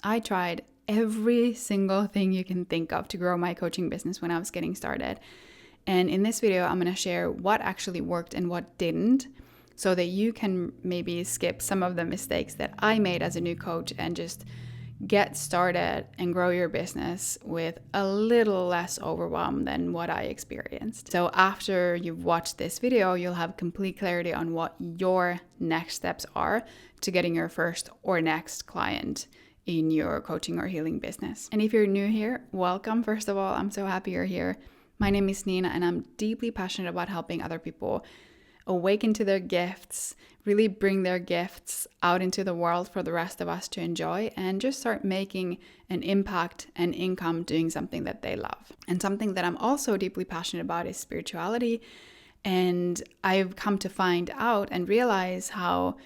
I tried every single thing you can think of to grow my coaching business when I was getting started. And in this video, I'm going to share what actually worked and what didn't, so that you can maybe skip some of the mistakes that I made as a new coach and just get started and grow your business with a little less overwhelm than what I experienced. So after you've watched this video, you'll have complete clarity on what your next steps are to getting your first or next client in your coaching or healing business. And if you're new here, welcome. First of all, I'm so happy you're here. My name is Nina, and I'm deeply passionate about helping other people awaken to their gifts, really bring their gifts out into the world for the rest of us to enjoy, and just start making an impact and income doing something that they love. And something that I'm also deeply passionate about is spirituality. And I've come to find out and realize how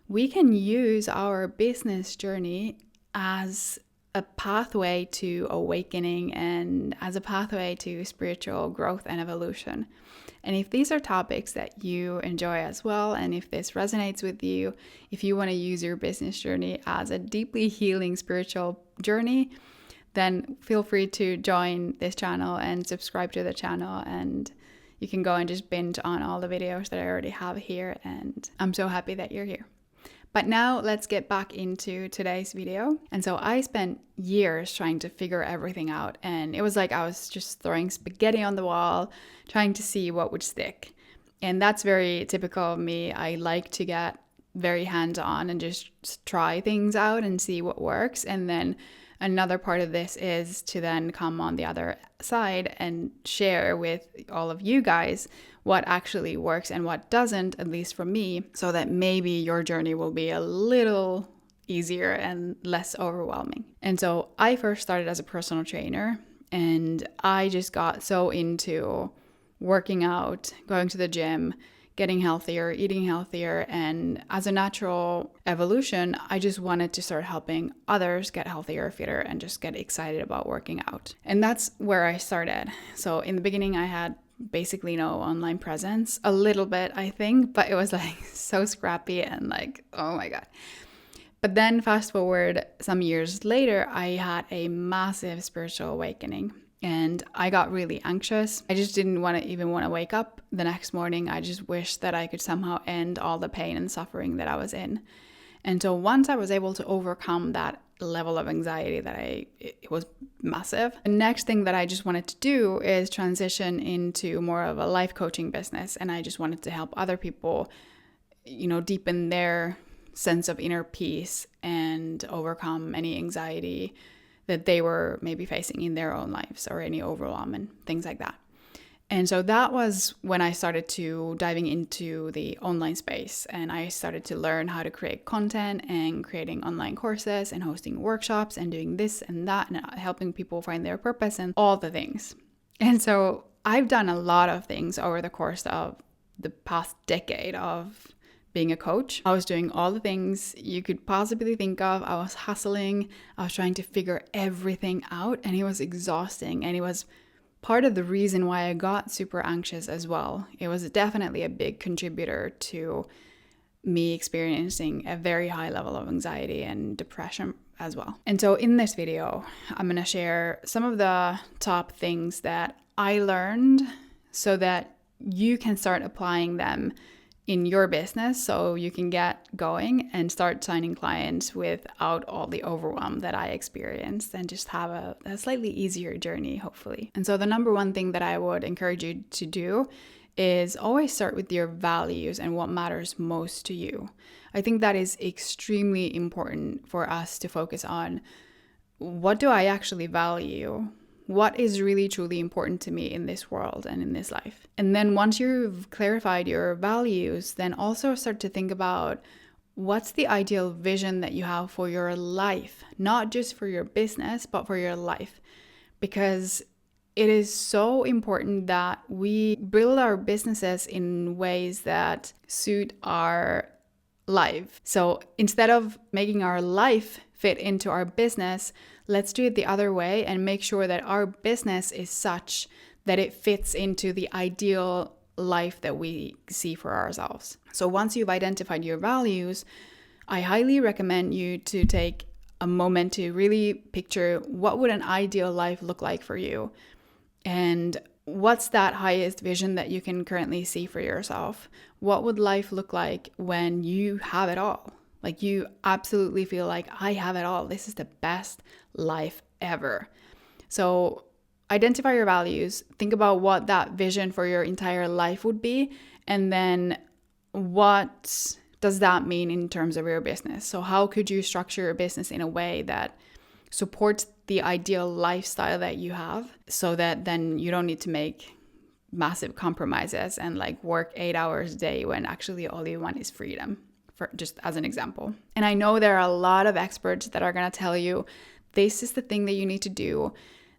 we can use our business journey as a pathway to awakening and as a pathway to spiritual growth and evolution. And if these are topics that you enjoy as well, and if this resonates with you, if you want to use your business journey as a deeply healing spiritual journey, then feel free to join this channel and subscribe to the channel, and you can go and just binge on all the videos that I already have here. And I'm so happy that you're here. But now let's get back into today's video. And so I spent years trying to figure everything out. And it was like I was just throwing spaghetti on the wall, trying to see what would stick. And that's very typical of me. I like to get very hands-on and just try things out and see what works. And then another part of this is to then come on the other side and share with all of you guys what actually works and what doesn't, at least for me, so that maybe your journey will be a little easier and less overwhelming. And so I first started as a personal trainer, and I just got so into working out, going to the gym, getting healthier, eating healthier, and as a natural evolution, I just wanted to start helping others get healthier, fitter, and just get excited about working out. And that's where I started. So in the beginning, I had basically no online presence, a little bit, I think, but it was like so scrappy and like, oh my God. But then fast forward some years later, I had a massive spiritual awakening. And I got really anxious. I just didn't want to wake up the next morning. I just wished that I could somehow end all the pain and suffering that I was in. And so once I was able to overcome that level of anxiety it was massive. The next thing that I just wanted to do is transition into more of a life coaching business. And I just wanted to help other people, deepen their sense of inner peace and overcome any anxiety that they were maybe facing in their own lives, or any overwhelm and things like that. And so that was when I started to diving into the online space, and I started to learn how to create content and creating online courses and hosting workshops and doing this and that and helping people find their purpose and all the things. And so I've done a lot of things over the course of the past decade of being a coach. I was doing all the things you could possibly think of. I was hustling. I was trying to figure everything out, and it was exhausting. And it was part of the reason why I got super anxious as well. It was definitely a big contributor to me experiencing a very high level of anxiety and depression as well. And so in this video, I'm going to share some of the top things that I learned so that you can start applying them in your business, so you can get going and start signing clients without all the overwhelm that I experienced, and just have a slightly easier journey, hopefully. And so the number one thing that I would encourage you to do is always start with your values and what matters most to you. I think that is extremely important for us to focus on. What do I actually value? What is really truly important to me in this world and in this life? And then once you've clarified your values, then also start to think about what's the ideal vision that you have for your life, not just for your business, but for your life. Because it is so important that we build our businesses in ways that suit our life. So instead of making our life fit into our business, let's do it the other way and make sure that our business is such that it fits into the ideal life that we see for ourselves. So once you've identified your values, I highly recommend you to take a moment to really picture what would an ideal life look like for you, and what's that highest vision that you can currently see for yourself. What would life look like when you have it all? Like you absolutely feel like, I have it all. This is the best life ever. So identify your values, think about what that vision for your entire life would be, and then what does that mean in terms of your business? So how could you structure your business in a way that supports the ideal lifestyle that you have, so that then you don't need to make massive compromises and like work 8 hours a day when actually all you want is freedom, for just as an example. And I know there are a lot of experts that are going to tell you, this is the thing that you need to do.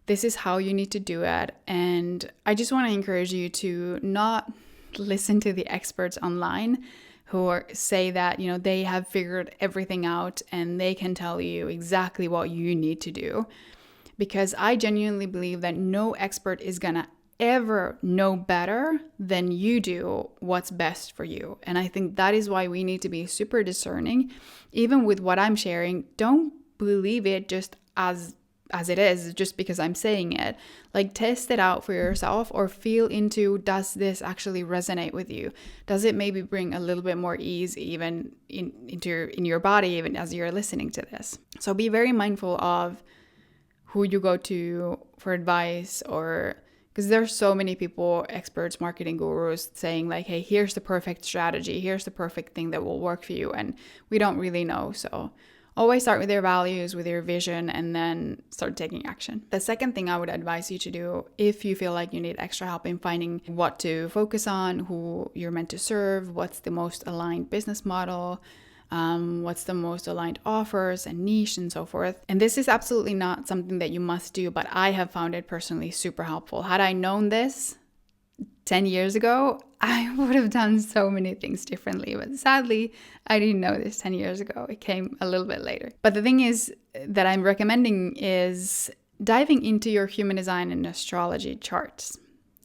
This is how you need to do it. And I just want to encourage you to not listen to the experts online who say that, they have figured everything out and they can tell you exactly what you need to do. Because I genuinely believe that no expert is going to ever know better than you do what's best for you. And I think that is why we need to be super discerning. Even with what I'm sharing, don't believe it just as it is, just because I'm saying it. Like, test it out for yourself, or feel into, does this actually resonate with you? Does it maybe bring a little bit more ease even in your body, even as you're listening to this? So be very mindful of who you go to for advice, or because there's so many people, experts, marketing gurus, saying like, hey, here's the perfect strategy, here's the perfect thing that will work for you, and we don't really know. So always start with your values, with your vision, and then start taking action. The second thing I would advise you to do, if you feel like you need extra help in finding what to focus on, who you're meant to serve, what's the most aligned business model, what's the most aligned offers and niche and so forth. And this is absolutely not something that you must do, but I have found it personally super helpful. Had I known this 10 years ago, I would have done so many things differently. But sadly, I didn't know this 10 years ago. It came a little bit later. But the thing is that I'm recommending is diving into your human design and astrology charts.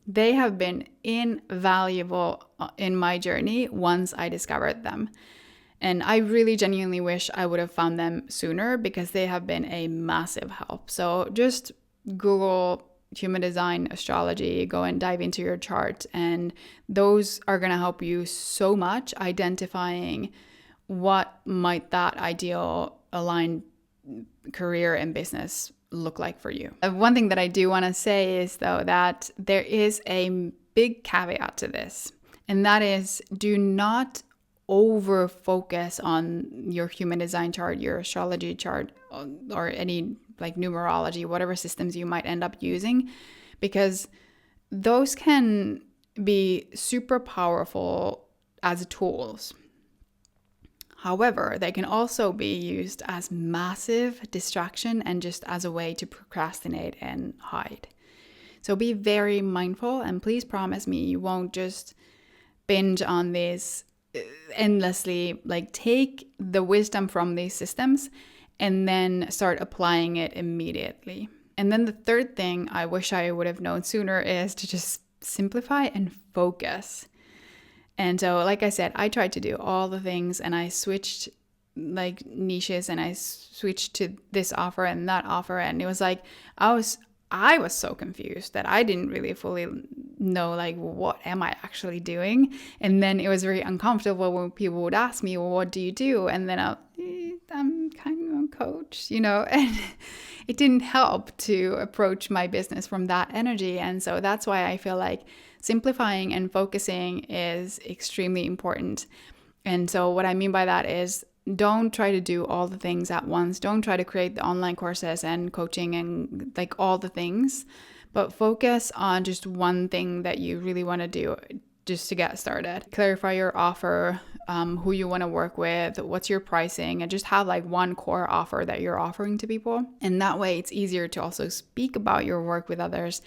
They have been invaluable in my journey once I discovered them. And I really genuinely wish I would have found them sooner, because they have been a massive help. So just Google human design astrology, go and dive into your chart, and those are going to help you so much identifying what might that ideal aligned career and business look like for you. One thing that I do want to say is, though, that there is a big caveat to this, and that is, do not over focus on your human design chart, your astrology chart, or any like numerology, whatever systems you might end up using, because those can be super powerful as tools. However, they can also be used as massive distraction and just as a way to procrastinate and hide. So be very mindful, and please promise me you won't just binge on this endlessly. Like, take the wisdom from these systems and then start applying it immediately. And then the third thing I wish I would have known sooner is to just simplify and focus. And so, like I said, I tried to do all the things, and I switched like niches, and I switched to this offer and that offer, and it was like I was so confused that I didn't really fully know, like, what am I actually doing? And then it was very uncomfortable when people would ask me, well, what do you do? And then I'm kind of a coach, and it didn't help to approach my business from that energy. And so that's why I feel like simplifying and focusing is extremely important. And so what I mean by that is, don't try to do all the things at once. Don't try to create the online courses and coaching and like all the things, but focus on just one thing that you really want to do just to get started. Clarify your offer, who you want to work with, what's your pricing, and just have like one core offer that you're offering to people. And that way it's easier to also speak about your work with others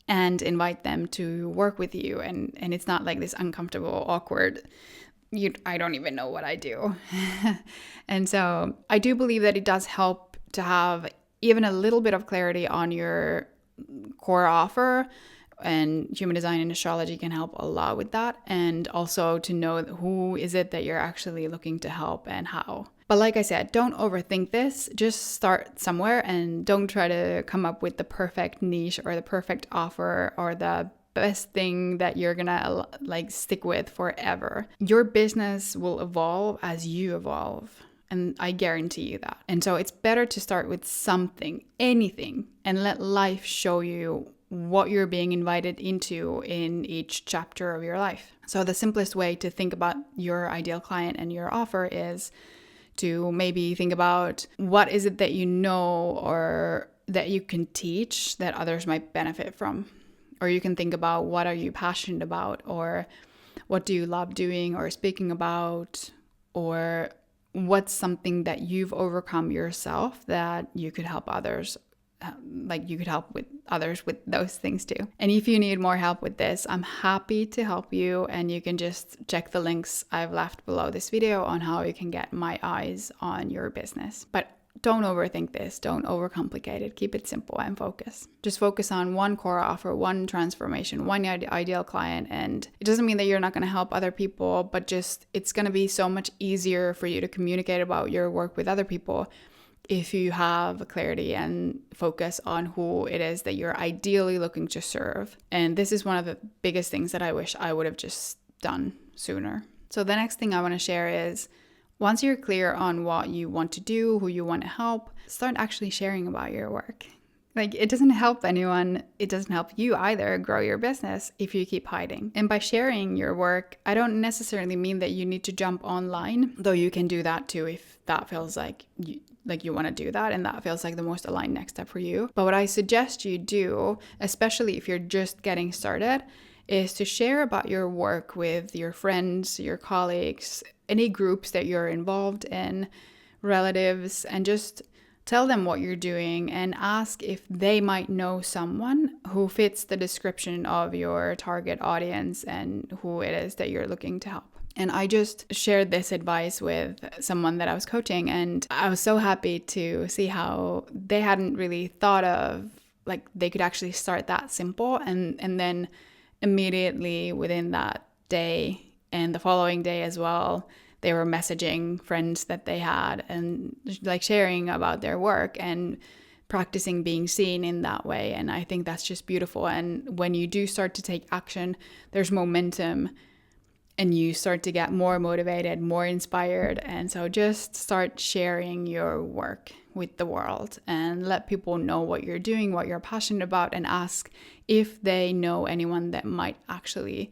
and invite them to work with you. And it's not like this uncomfortable, awkward, I don't even know what I do. And so I do believe that it does help to have even a little bit of clarity on your core offer, and human design and astrology can help a lot with that. And also to know who is it that you're actually looking to help and how. But like I said, don't overthink this. Just start somewhere and don't try to come up with the perfect niche or the perfect offer or the best thing that you're gonna like stick with forever. Your business will evolve as you evolve. And I guarantee you that. And so it's better to start with something, anything, and let life show you what you're being invited into in each chapter of your life. So the simplest way to think about your ideal client and your offer is to maybe think about what is it that you know or that you can teach that others might benefit from. Or you can think about what are you passionate about, or what do you love doing or speaking about, or what's something that you've overcome yourself that you could help others, like you could help with others with those things too. And if you need more help with this, I'm happy to help you, and you can just check the links I've left below this video on how you can get my eyes on your business. But don't overthink this, don't overcomplicate it, keep it simple and focus. Just focus on one core offer, one transformation, one ideal client. And it doesn't mean that you're not going to help other people, but just it's going to be so much easier for you to communicate about your work with other people if you have clarity and focus on who it is that you're ideally looking to serve. And this is one of the biggest things that I wish I would have just done sooner. So the next thing I want to share is, once you're clear on what you want to do, who you want to help, start actually sharing about your work. Like, it doesn't help anyone, it doesn't help you either grow your business if you keep hiding. And by sharing your work, I don't necessarily mean that you need to jump online, though you can do that too if that feels like you want to do that and that feels like the most aligned next step for you. But what I suggest you do, especially if you're just getting started, is to share about your work with your friends, your colleagues, any groups that you're involved in, relatives, and just tell them what you're doing and ask if they might know someone who fits the description of your target audience and who it is that you're looking to help. And I just shared this advice with someone that I was coaching, and I was so happy to see how they hadn't really thought of, like, they could actually start that simple, and then immediately within that day and the following day as well, they were messaging friends that they had and like sharing about their work and practicing being seen in that way. And I think that's just beautiful. And when you do start to take action, there's momentum and you start to get more motivated, more inspired. And so just start sharing your work with the world and let people know what you're doing, what you're passionate about, and ask if they know anyone that might actually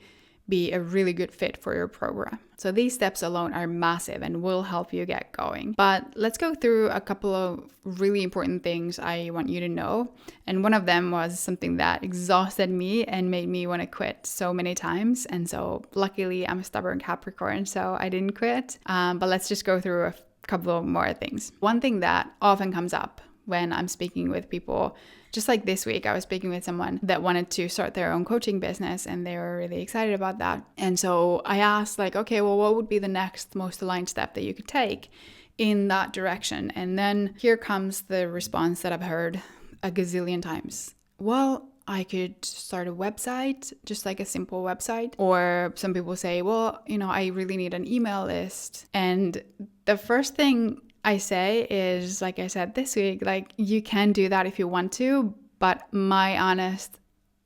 be a really good fit for your program. So these steps alone are massive and will help you get going. But let's go through a couple of really important things I want you to know. And one of them was something that exhausted me and made me want to quit so many times. And so luckily I'm a stubborn Capricorn, so I didn't quit. But let's just go through a couple of more things. One thing that often comes up when I'm speaking with people, just like this week, I was speaking with someone that wanted to start their own coaching business and they were really excited about that. And so I asked, like, okay, well, what would be the next most aligned step that you could take in that direction? And then here comes the response that I've heard a gazillion times. Well, I could start a website, just like a simple website. Or some people say, well, I really need an email list. And the first thing I say is, like I said this week, like, you can do that if you want to, but my honest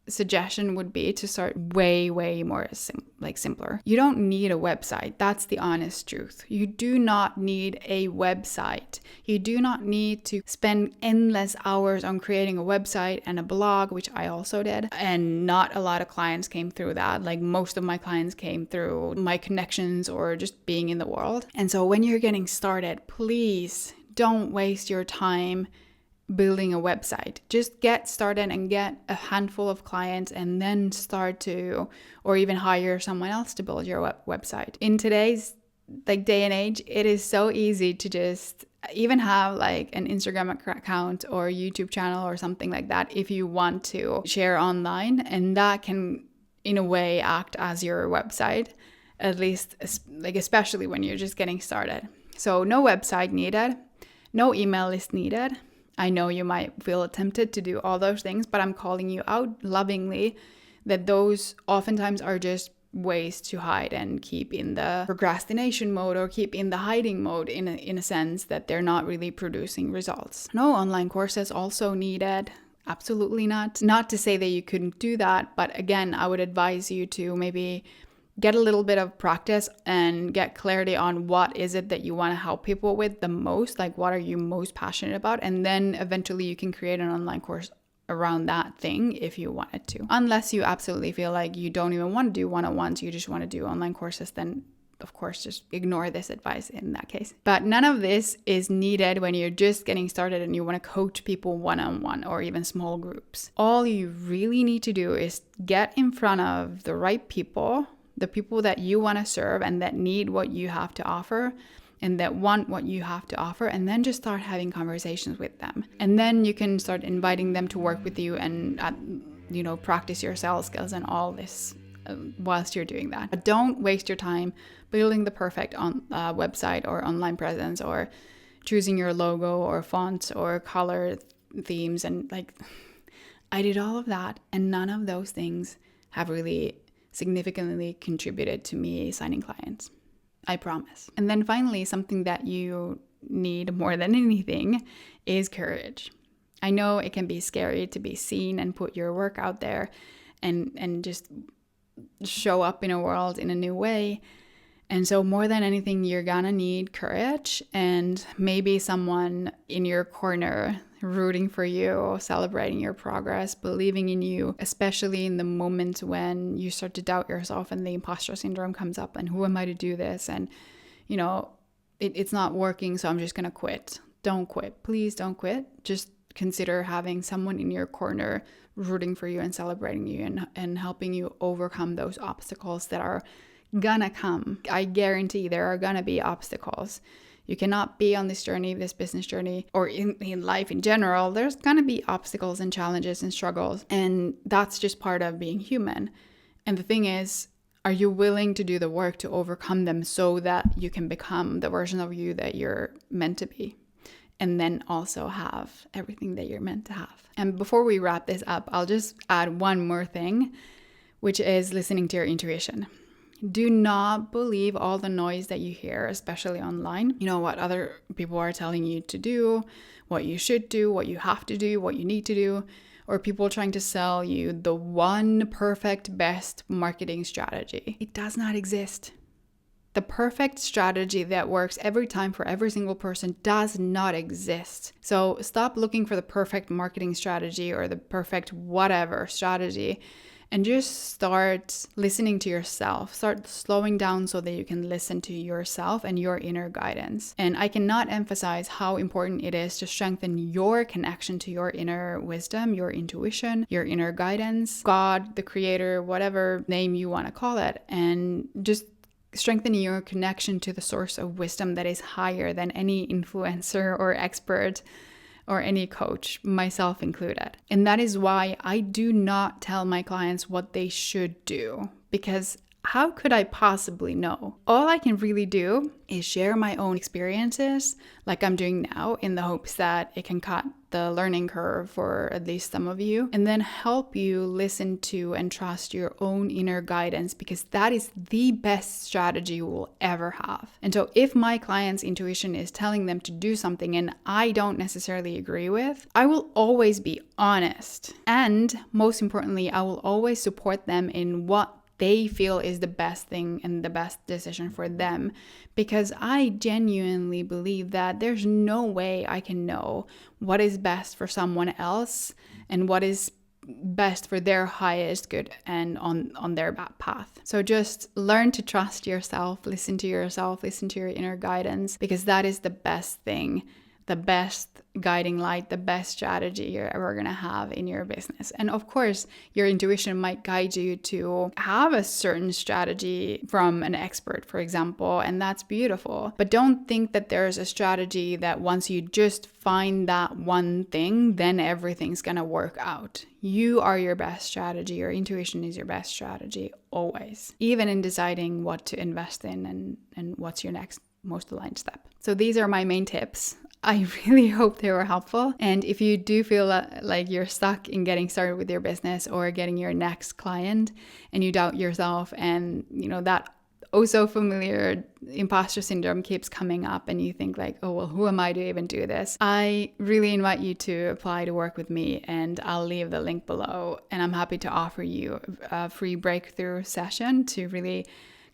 suggestion would be to start way more simpler. You don't need a website. That's the honest truth. You do not need a website. You do not need to spend endless hours on creating a website and a blog, which I also did. And not a lot of clients came through that. Like, most of my clients came through my connections or just being in the world. And so when you're getting started, please don't waste your time building a website. Just get started and get a handful of clients and then start to, or even hire someone else to build your website. In today's day and age, it is so easy to just even have like an Instagram account or YouTube channel or something like that if you want to share online, and that can in a way act as your website, at least especially when you're just getting started. So no website needed, no email list needed. I know you might feel tempted to do all those things, but I'm calling you out lovingly that those oftentimes are just ways to hide and keep in the procrastination mode or keep in the hiding mode in a sense that they're not really producing results. No, online courses also needed. Absolutely not. Not to say that you couldn't do that, but again, I would advise you to maybe get a little bit of practice and get clarity on what is it that you want to help people with the most, like what are you most passionate about, and then eventually you can create an online course around that thing if you wanted to. Unless you absolutely feel like you don't even want to do one-on-ones, you just want to do online courses, then of course just ignore this advice in that case. But none of this is needed when you're just getting started and you want to coach people one-on-one or even small groups. All you really need to do is get in front of the right people, the people that you want to serve and that need what you have to offer and that want what you have to offer, and then just start having conversations with them. And then you can start inviting them to work with you and, practice your sales skills and all this whilst you're doing that. But don't waste your time building the perfect website or online presence or choosing your logo or fonts or color themes. And I did all of that, and none of those things have really significantly contributed to me signing clients. I promise. And then finally, something that you need more than anything is courage. I know it can be scary to be seen and put your work out there and just show up in a world in a new way. And so more than anything, you're gonna need courage and maybe someone in your corner rooting for you, celebrating your progress, believing in you, especially in the moments when you start to doubt yourself and the imposter syndrome comes up and who am I to do this? And, it's not working, so I'm just gonna quit. Don't quit. Please don't quit. Just consider having someone in your corner rooting for you and celebrating you and helping you overcome those obstacles that are gonna come. I guarantee there are gonna be obstacles. You cannot be on this journey, this business journey, or in life in general. There's gonna be obstacles and challenges and struggles, and that's just part of being human. And the thing is, are you willing to do the work to overcome them so that you can become the version of you that you're meant to be? And then also have everything that you're meant to have. And before we wrap this up, I'll just add one more thing, which is listening to your intuition. Do not believe all the noise that you hear, especially online. What other people are telling you to do, what you should do, what you have to do, what you need to do, or people trying to sell you the one perfect best marketing strategy. It does not exist. The perfect strategy that works every time for every single person does not exist. So stop looking for the perfect marketing strategy or the perfect whatever strategy and just start listening to yourself. Start slowing down so that you can listen to yourself and your inner guidance. And I cannot emphasize how important it is to strengthen your connection to your inner wisdom, your intuition, your inner guidance, God, the creator, whatever name you want to call it, and just strengthening your connection to the source of wisdom that is higher than any influencer or expert or any coach, myself included. And that is why I do not tell my clients what they should do, because how could I possibly know? All I can really do is share my own experiences like I'm doing now in the hopes that it can cut the learning curve for at least some of you, and then help you listen to and trust your own inner guidance, because that is the best strategy you will ever have. And so if my client's intuition is telling them to do something and I don't necessarily agree with, I will always be honest. And most importantly, I will always support them in what they feel is the best thing and the best decision for them, because I genuinely believe that there's no way I can know what is best for someone else and what is best for their highest good and on their path. So just learn to trust yourself, listen to your inner guidance, because that is the best thing, the best guiding light, the best strategy you're ever going to have in your business. And of course, your intuition might guide you to have a certain strategy from an expert, for example, and that's beautiful. But don't think that there's a strategy that once you just find that one thing, then everything's going to work out. You are your best strategy. Your intuition is your best strategy always, even in deciding what to invest in and what's your next most aligned step. So these are my main tips. I really hope they were helpful. And if you do feel like you're stuck in getting started with your business or getting your next client and you doubt yourself, and that oh so familiar imposter syndrome keeps coming up and you think like, oh, well, who am I to even do this? I really invite you to apply to work with me, and I'll leave the link below. And I'm happy to offer you a free breakthrough session to really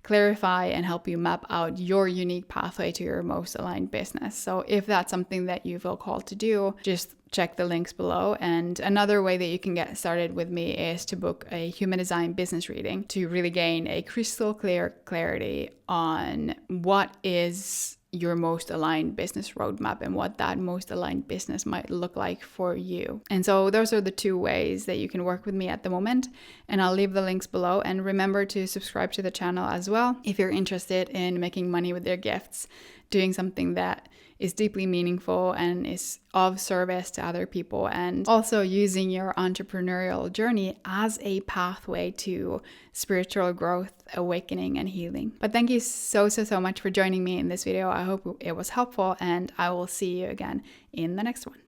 clarify and help you map out your unique pathway to your most aligned business. So if that's something that you feel called to do, just check the links below. And another way that you can get started with me is to book a human design business reading to really gain a crystal clear clarity on what is your most aligned business roadmap and what that most aligned business might look like for you. And so those are the two ways that you can work with me at the moment. And I'll leave the links below. And remember to subscribe to the channel as well if you're interested in making money with your gifts, doing something that is deeply meaningful and is of service to other people, and also using your entrepreneurial journey as a pathway to spiritual growth, awakening, and healing. But thank you so much for joining me in this video. I hope it was helpful, and I will see you again in the next one.